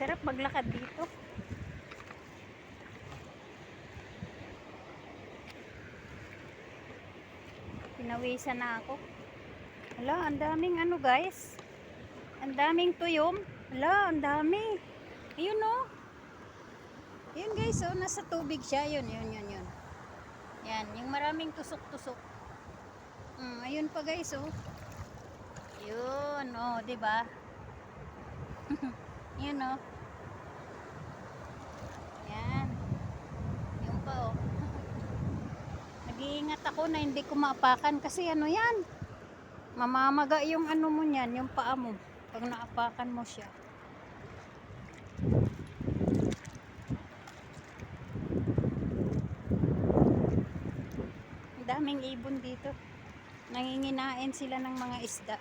Sarap maglakad dito. Pinawisan na ako. Hala, ang daming ano guys. Ang daming tuyom. Hala, ang dami. Ayun oh. Ayun guys, oh, nasa tubig siya. Yun. Yan, yung maraming tusok-tusok. Ayun pa guys, oh. Yun, oh, 'di ba? Yun, oh. Yan. Yun pa, oh. Nag-iingat ako na hindi ko maapakan kasi ano yan. Mamamaga yung ano mo niyan, yung paa mo. Pag naapakan mo siya. Ang daming ibon dito. Nanginginain sila ng mga isda.